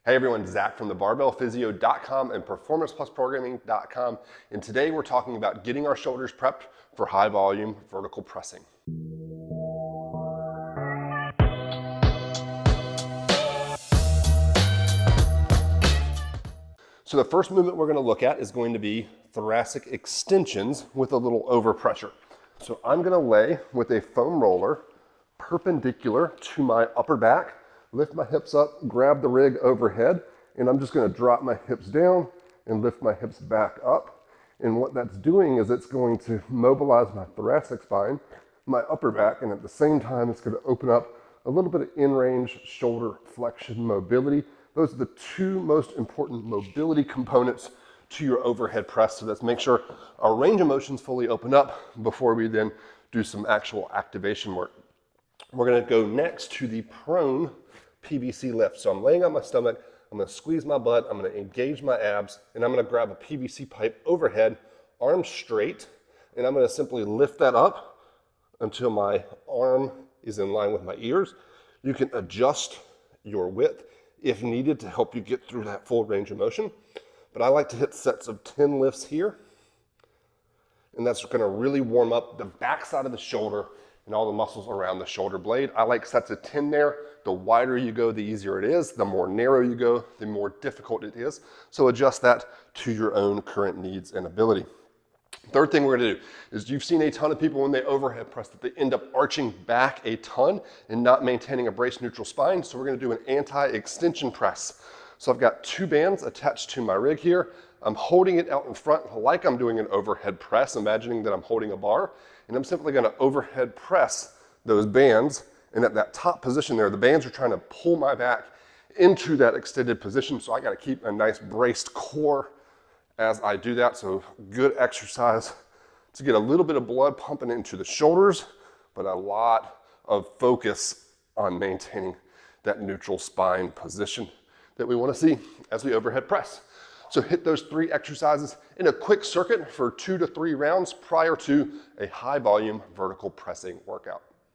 Hey everyone, Zach from thebarbellphysio.com and performanceplusprogramming.com, and today we're talking about getting our shoulders prepped for high volume vertical pressing. So the first movement we're going to look at is going to be thoracic extensions with a little overpressure. So I'm going to lay with a foam roller perpendicular to my upper back, lift my hips up, grab the rig overhead, and I'm just going to drop my hips down and lift my hips back up. And what that's doing is it's going to mobilize my thoracic spine, my upper back, and at the same time it's going to open up a little bit of in-range shoulder flexion mobility. Those are the two most important mobility components to your overhead press. So let's make sure our range of motion is fully open up before we then do some actual activation work. We're going to go next to the prone PVC lift. So I'm laying on my stomach, I'm going to squeeze my butt, I'm going to engage my abs, and I'm going to grab a PVC pipe overhead, arms straight, and I'm going to simply lift that up until my arm is in line with my ears. You can adjust your width if needed to help you get through that full range of motion. But I like to hit sets of 10 lifts here, and that's going to really warm up the backside of the shoulder and all the muscles around the shoulder blade. I like sets of 10 there. The wider you go, the easier it is. The more narrow you go, the more difficult it is. So adjust that to your own current needs and ability. Third thing we're gonna do is you've seen a ton of people when they overhead press that they end up arching back a ton and not maintaining a braced neutral spine. So we're gonna do an anti-extension press. So I've got two bands attached to my rig here. I'm holding it out in front like I'm doing an overhead press, imagining that I'm holding a bar. And I'm simply gonna overhead press those bands. And at that top position there, the bands are trying to pull my back into that extended position. So I gotta keep a nice braced core as I do that. So good exercise to get a little bit of blood pumping into the shoulders, but a lot of focus on maintaining that neutral spine position that we wanna see as we overhead press. So hit those 3 exercises in a quick circuit for 2 to 3 rounds prior to a high volume vertical pressing workout.